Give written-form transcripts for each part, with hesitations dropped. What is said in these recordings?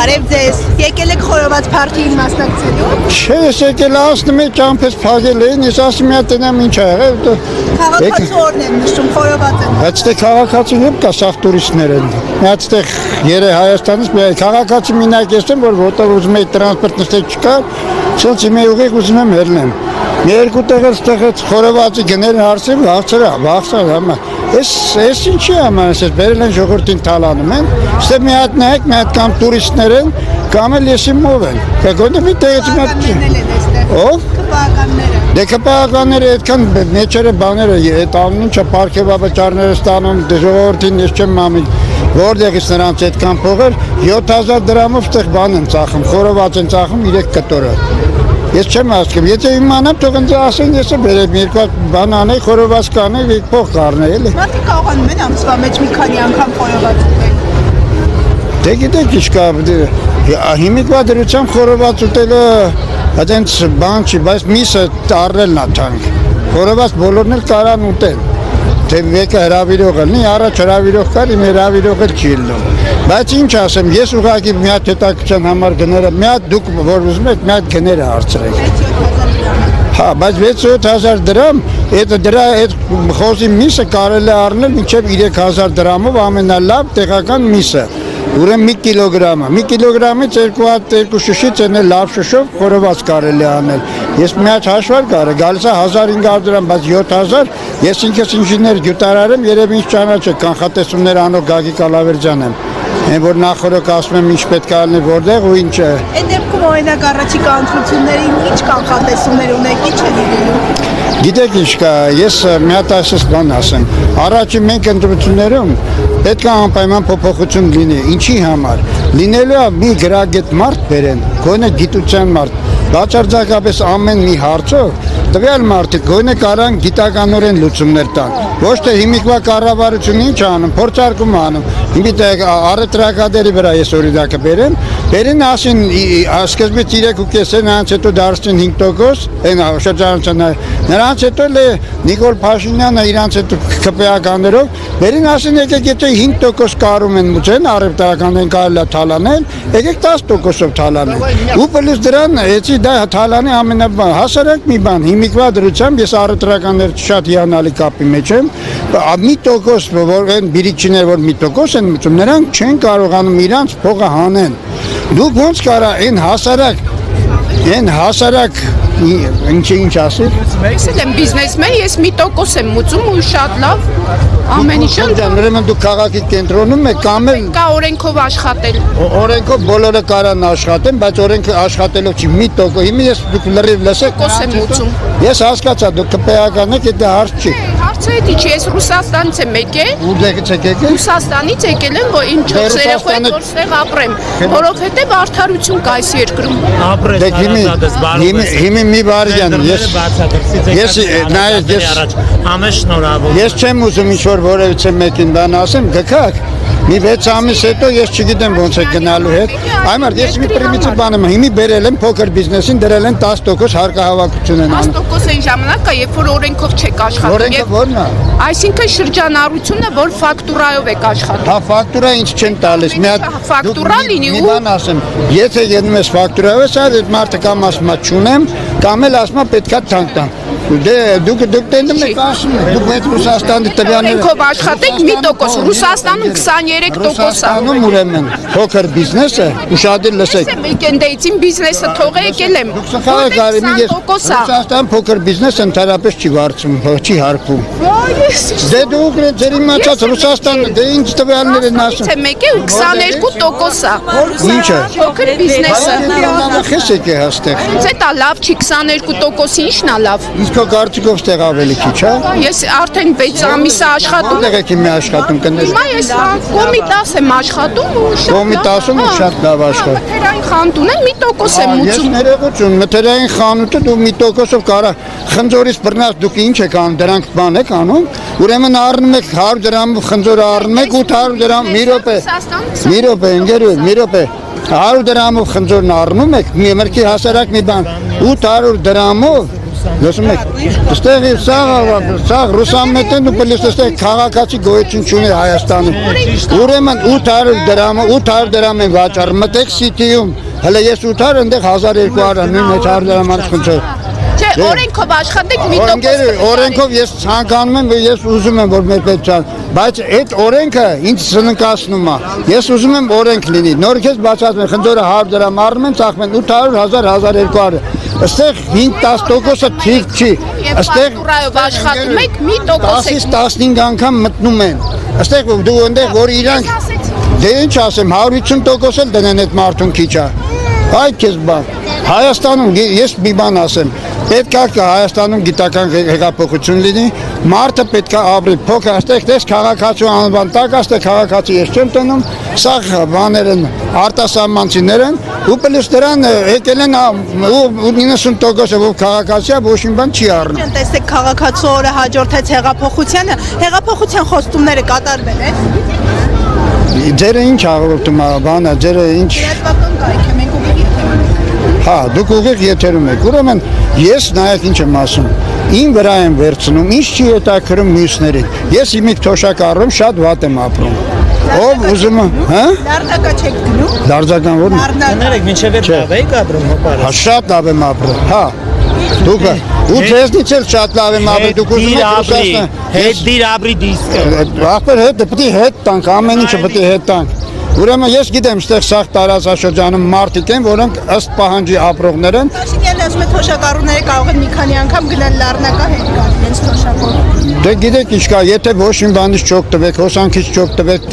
Բարև ձեզ։ Եկել եք խորոված փարթիին մասնակցելու։ Չէ, ես եկել ասնում եմ ճամփես փակել էին, ես ասում եմ տնամ ինչ ա եղել։ Քաղաքացու օրն են նշում, խորոված են։ Այստեղ քաղաքացի չեմ կա, սաղ տուրիստներ են։ Այստեղ երե Հայաստանից քաղաքացի մինակ ես եմ, որ որտեղ ուզում եք տրանսպորտ նստել չկա, ցած իմ ուղիղ ուզում եմ հեռնեմ։ Մի երկու տեղ ստեղից խորովածի գներ հարցեմ, վախցար համա։ Ես ինչի համար ես բերել են ժողովրդին թալանում են, ստե մի հատ նայեք, մի հատ կամ տուրիստներ են, կամ էլ եսի մով են։ Կգոնը մի տեղից մի հատ։ Ով? Կպականները։ Դե կպականները այդքան մեջերը բաները, այդ անուն չա պարքեվավճարները ստանում, ժողովրդին ես չեմ մամիլ, որտեղից նրանց այդքան փողեր 7000 դրամով ստեղ բան են ծախում, խորոված են ծախում 3 կտորը։ Ես չեմ ասում, եթե իմանամ, թող ինձ ասեն, ես բերեմ երկու բան անեի, խորոված կանեի, փող կառնեի, էլի։ Մարդիկ կարողանում են ամսվա մեջ մի քանի անգամ խորոված ուտել։ Դե գիտեք ինչ կա, հիմիկվա դրությամբ խորոված ուտելը այդենց բան չի, բայց միսը առնելն է թանկ։ Խորոված բոլորն էլ կարան ուտել։ Թե մեկը հրավիրող լինի, առաջ հրավիրող կար, իմ հրավիրողը չի լինում։ Բայց ինչ ասեմ, ես ուղղակի մի հատ հետաքրքրության համար գները, մի հատ դուք որ ուզում եք, մի հատ գները հարցրեք։ Հա, բայց 6-7000 դրամ, այդ խոզի միսը կարելի է առնել մինչև 3000 դրամով ամենալավ տեղական միսը։ Ուրեմն 1 կիլոգրամը, 1 կիլոգրամից 2 հատ 2 շշից են լավ շշով խորոված կարելի անել։ Ես մի հատ հաշվար կարը, գալիս է 1500 դրամ, բայց 7000, ես ինքս ինժեներ գյուտարար եմ, երևի ինչ ճանաչեք, կանխատեսումներ անող Գագիկ Ալավերդյան եմ։ Այն որ նախորդ ասում եմ ինչ պետք է լինի որտեղ ու ինչ է։ Այդ դեպքում օրինակ առաջիկա ընտրություններին ինչ կանխատեսումներ ունեք, ինչ է լինելու։ Գիտեք ինչ կա, ես մի հատ այսպես բան ասեմ։ Առաջին մենք ընտրություններում պետք է անպայման փոփոխություն լինի։ Ինչի համար։ Լինելու է մի գրագետ մարդ բերեն, գոնե գիտության մարդ։ Բացարձակապես ամեն մի հարցով տվյալ մարդիկ գոնե կարան գիտականորեն լուծումներ տան։ Ոչ թե հիմիկվա կառավարությունը ինչ անում, փորձարկում անում։ Հիմիկվա առևտրակադերի վրա ես օրինակը բերեն ասին սկզբից 3.5-ն, նրանց հետո դարձին 5%, այն շրջանցանը։ Նրանց հետո Նիկոլ Փաշինյանը իրանց հետո ԿՊԱ-ականներով բերին ասին եկեք եթե 5% կարում են մուծեն առևտրականներին կարելի է թալանել, եկեք 10%-ով թալանեն։ Ու պլյուս դրան էցի դա թալանի ամենաբան հասարակ մի բան հիմիկվա դրությամբ ես առևտրականներ շատ հիանալի կապի մեջ եմ, մի տոկոս որ այն բիրիչիներ որ մի տոկոս են մուծում, նրանք չեն կարողանում իրանց փողը հանեն։ Դուք ոնց կարա այն հասարակ ինչ ասել։ Ես եմ բիզնեսմեն, ես մի տոկոս եմ մուծում ու շատ լավ ամեն ինչ ուրեմն դուք քաղաքի կենտրոնում եք կամ էլ կա օրենքով աշխատել։ Օրենքով բոլորը կարան աշխատեն, բայց օրենքը աշխատելով չի մի տոկոս։ Հիմա ես դուք լրիվ լսեք։ Տոկոս եմ մուծում։ Ես հասկացա, դուք ԿՊԱ-ական եք, դա հարց չի։ Հարցը էդի չի, ես Ռուսաստանից եմ եկել։ Ուզեք եկեք։ Ռուսաստանից եկել եմ, որ իմ 4 երեխայք որտեղ ապրեմ, որովհետև արդարություն կա այս երկրում։ Դեք հիմի մի վարյան, ես նայեք, ամեն շնորհավոր։ Ես չեմ ուզում ինչ-որ որևիցե մեկին բան ասեմ, գքակ, մի 6 ամիս հետո ես չգիտեմ ոնց է գնալու հետ, այմար ես մի պրիմիտիվ բան եմ, հիմի բերել եմ փոքր բիզնեսին, դրել են 10% հարկահավաքություն են անում։ 10% այն ժամանակ է, երբ որ օրենքով չեք աշխատում։ Օրենքը ո՞րն է։ Այսինքն շրջանառությունը, որ ֆակտուրայով եք աշխատում։ Հա ֆակտուրա ինչ չեն տալիս, մի հատ ֆակտուրա լինի ու մի բան ասեմ, եթե գնում ես ֆակտուրայով, այդ մարդը կամ ասում է չունեմ, կամ էլ ասում է պետքա թանկ տան։ Դե դուք տենում եք ասում, դուք այդ Ռուսաստանի տվյալները օրենքով աշխատեք 1%, Ռուսաստանում 23% է։ Ռուսաստանում ուրեմն փոքր բիզնեսը ուշադիր լսեք։ Ես վիկենդից իմ բիզնեսը թողե եկել եմ։ Դուք սխալ եք արել, ես Ռուսաստան փոքր բիզնեսը ընդհանրապես չի վարձում, չի հարկում։ Դե դուք ձեր իմացած Ռուսաստանը դե ինչ տվյալներ են ասում։ Թե մեկ է 22% է։ Ինչը։ Փոքր բիզնեսը։ Խես եկե հաստեղ։ Դա լավ չի 22%, ինչն է լավ։ Իսկ քո կարծիքով ստեղ ավելի քիչ, հա։ Ես արդեն 6 ամիս է աշխատում։ Որտեղ եք հիմա աշխատում կներես։ Հիմա ես Կոմիտաս եմ աշխատում ու շատ Կոմիտասում շատ լավ աշխատում։ Մթերային խանութ ունեմ 1% եմ Ես մուծում։ ներողություն, մթերային խանութը դու 1%-ով կարա խնձորից բռնած դուք ինչ եք անում, դրանք բան եք անում։ Ուրեմն առնում եք 100 դրամով խնձոր առնում եք 800 դրամ, մի րոպե, ընկերուհի, մի րոպե։ 100 դրամով խնձորն առնում եք, մի մրգի հասարակ մի բան, 800 դրամով Լսում եք, այստեղ սա ռուսամետեն ու պլիստեղ քաղաքացի գոյություն չունի Հայաստանում։ Ուրեմն 800 դրամ են վաճառ, մտեք City-ում, հələ ես 800 այնտեղ 1200 նույն 800 դրամ անցնցել։ Չէ, օրենքով աշխատեք մի տոկոս։ Օրենքով ես ցանկանում եմ, ես ուզում եմ որ մեր պետության, բայց այդ օրենքը ինձ սննկացնում է։ Ես ուզում եմ օրենք լինի։ Նոր քեզ բացած եմ, խնդրը 100 դրամ առնում են, ծախում են 800, 1000, 1200։ Այստեղ 5-10%-ը թիվ չի։ Այստեղ աշխատում եք մի տոկոս եք։ 10-15 անգամ մտնում են։ Այստեղ դու այնտեղ որ իրանք դե ինչ ասեմ 150% էլ դնեն այդ մարդուն քիչ է։ Այդ քեզ բան։ Հայաստանում ես մի բան ասեմ։ Պետք է Հայաստանում գիտական հեղափոխություն լինի, մարդը պետք է ապրի, փոքր այստեղ դες քաղաքացու անվան տակ, այստեղ քաղաքացի ես չեմ տնում, սա բաներ են, արտասահմանցիներ են, ու պլյուս դրան եկել են 90%-ը որ քաղաքացիա ոչ մի բան չի առնում։ Տեսեք քաղաքացու օրը հաջորդեց հեղափոխությանը, հեղափոխության խոստումները կատարվել է։ Ձերը ինչ հաղորդում է, բանը, ձերը ինչ։ Լրատվական կայք է, մենք ուղիղ Հա, դուք ուղիղ եթերում եք, ուրեմն ես նայեք ինչ եմ ասում, իմ վրա եմ վերցնում, ինչ չի հետաքրում մյուսներին, ես իմիք թոշակ առում, շատ վատ եմ ապրում, ով ուզում է, հա? Լարդակա չեք գնում։ Լարդական որն է։ Կներեք, մինչև այդ լավ եք ապրում, հոպարը։ Հա, շատ լավ եմ ապրում, հա, դուք ու ձեզնից էլ շատ լավ եմ ապրում, դուք ուզում եք ռուսաստան։ Հետ դիր ապրի դիսկը։ Ախպեր հետ, պետք է հետ տանք, ամեն ինչը պետք է հետ տանք։ Ուրեմն ես գիտեմ, այստեղ սաղ տարածաշրջանում մարդիկ են, որոնք ըստ պահանջի ապրողներ են։ Փաշինյանը ասում է թոշակառուները կարող են մի քանի անգամ գնալ լառնակա հետ գալ, իրենց թոշակով։ Դե գիտեք ինչ կա, եթե ոչ մի բանից չօգտվեք, հոսանքից չօգտվեք,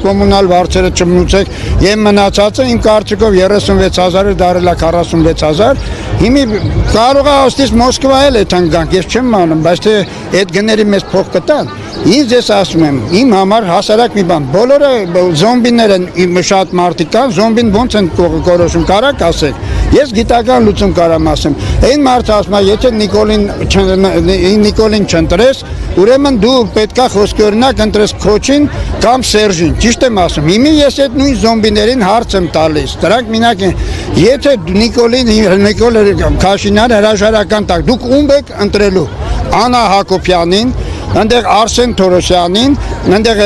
կոմունալ վարձերը չմնուցեք, եւ մնացածը իմ կարծիքով 36000-ը դարել է 46000, հիմի կարող է ոստից Մոսկվա էլ այդան գանք, ես չեմ անում, բայց թե այդ գների մեզ փող կտան, ինձ ես ասում եմ, իմ համար հասարակ մի բան, բոլորը զոմբիներ են, իմ շատ մարդիկ կան, զոմբին ոնց են կորոշում, կարակ ասեք, ես գիտական լուծում կարամ ասեմ, այն մարդը ասում է, եթե Նիկոլին չընտրես, ուրեմն դու պետքա խոսքօրինակ ընտրես Քոչին կամ Սերժին, ճիշտ եմ ասում, հիմի ես այդ նույն զոմբիներին հարց եմ տալիս, դրանք մինակ են, եթե Նիկոլ Փաշինյան հրաժարական տակ, դուք ում եք ընտրելու, Աննա Հակոբյանին, այնտեղ Արսեն Թորոսյանին, այնտեղ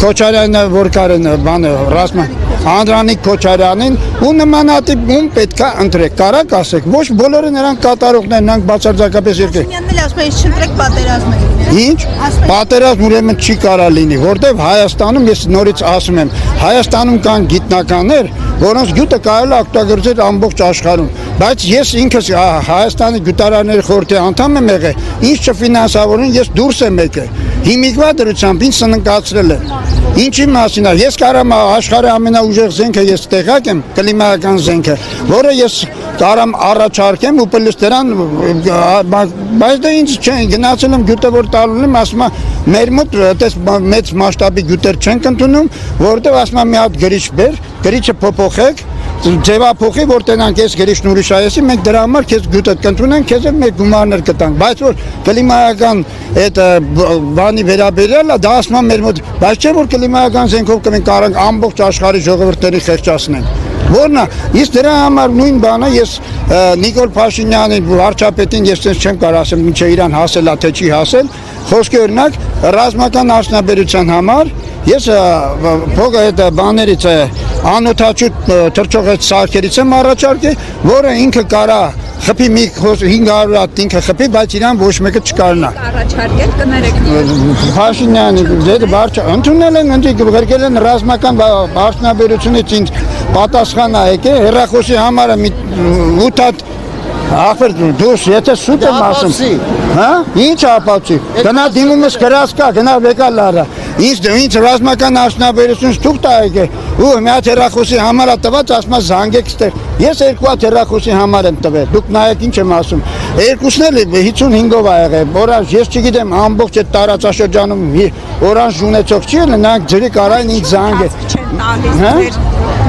Քոչարյանը որ կարեն բանը ռազմա Անդրանիկ Քոչարյանին ու նմանատիպ ում պետքա ընտրեք, կարակ ասեք, ոչ բոլորը նրանք կատարողներն, նրանք բացարձակապես երկրի։ Փաշինյանն էլ ասում է, չընտրեք պատերազմը։ Ինչ? Պատերազմ ուրեմն չի կարա լինի, որտեվ Հայաստանում ես նորից ասում եմ, Հայաստանում կան գիտնականներ, որոնց գյուտը կարելի է օգտագործել ամբողջ աշխարհում, բայց ես ինքս Հայաստանի գյուտարանների խորհրդի անդամ եմ եղել, ինչ չֆինանսավորին ես դուրս եմ եկել։ Հիմիկվա դրությամբ ինձ սննկացրել են։ Ինչի մասին է, ես կարամ աշխարհի ամենաուժեղ զենքը ես տեղակ եմ, կլիմայական զենքը, որը ես կարամ առաջարկեմ ու պլյուս դրան, բայց դա ինձ չեն, գնացել եմ գյուտը որ տալու եմ, ասում եմ, մեր մոտ այդպես մեծ մասշտաբի գյուտեր չենք ընդունում, որովհետև ասում եմ մի հատ գրիչ բեր, գրիչը փոփոխեք, ձևափոխի, որ տենանք ես գրիչն ուրիշ այեսի, մենք դրա համար քեզ գյուտը կընդունենք, քեզ էլ մեր գումարներ կտանք, բայց որ կլիմայական այդ բանի վերաբերյալ է, դա ասում եմ մեր մոտ, բայց չէ որ կլիմայական զենքով կմենք կարանք ամբողջ աշխարհի ժողովուրդների խեղճացնենք։ Որն է, իսկ դրա համար նույն բանը ես Նիկոլ Փաշինյանին, վարչապետին ես չեմ կարող ասեմ, ինչ իրան հասել է, թե չի հասել, խոսքի օրինակ ռազմական արդյունաբերության համար ես փողը այդ բաներից անօթաչու թռչող այդ սարքերից եմ առաջարկել, որը ինքը կարա խփի մի 500 հատ ինքը խփի, բայց իրան ոչ մեկը չկարնա։ Առաջարկել կներեք։ Փաշինյանը դե վարչա ընդունել են, ընդգրկել են ռազմական արդյունաբերությունից ինձ պատասխան է եկել, հեռախոսի համարը 8 հատ ախր դուս եթե սուտ եմ ասում, հա? Ինչ ապացի։ Գնա դիմումս գրած կա, գնա վեկալ արա։ Ինձ ռազմական արդյունաբերությունից թուղթ տա եկել ու մի հատ հեռախոսի համարը տված, ասում է զանգեք ստեղ։ Ես 2 հատ հեռախոսի համար եմ տվել։ Դուք նայեք ինչ եմ ասում։ Երկուսն էլ 55-ով ա եղել։ Օրանժ ես չգիտեմ ամբողջ այդ տարածաշրջանում օրանժ ունեցող չի ելը, նրանք ջրի կարային ինձ զանգել։ Հա?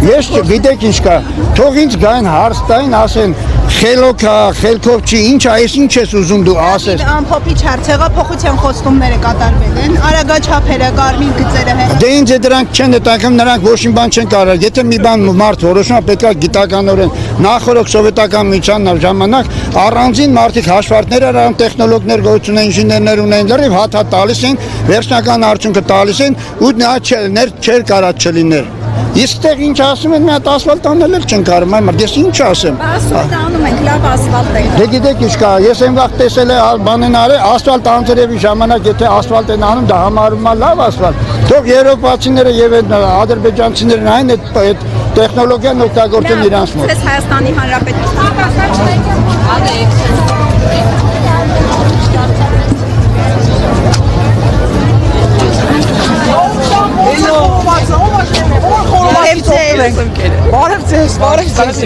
Ես չգիտեք ինչ կա։ Թող ինձ գային հարց տային, ասեն խելքով չի, ինչ այս ինչ ես ուզում դու ասես։ Ամփոփիչ հարցեղա փոխության խոստումները կատարվել են, արագաչափերը, կարմիր գծերը հենց։ Դե ինձ դրանք չեն հետաքրքրում, նրանք ոչ մի բան չեն կարող։ Եթե մի բան մարդ որոշում է, պետք է գիտականորեն նախորդ սովետական միության ժամանակ առանձին մարդիկ հաշվարկներ արան, տեխնոլոգներ գոյություն են, ինժեներներ ունեն, լրիվ հատ տալիս են, վերջնական արդյունքը տալիս են ու նա չէր կարած չլիներ։ Իսկ տեղ ինչ ասում են, մի հատ ասֆալտ անել էլ չեն կարող, այ մարդ, ես ինչ ասեմ։ Ասֆալտ անում ենք, լավ ասֆալտ ենք։ Դե գիտեք ինչ կա, ես եմ վաղ տեսել է բանեն արել, ասֆալտ անձրևի ժամանակ եթե ասֆալտ են անում, դա համարում է լավ ասֆալտ։ Թող եվրոպացիները եւ ադրբեջանցիներն այն այդ տեխնոլոգիան օգտագործեն իրանց մոտ։ Ես Հայաստանի Բարև ձեզ, բարև ձեզ։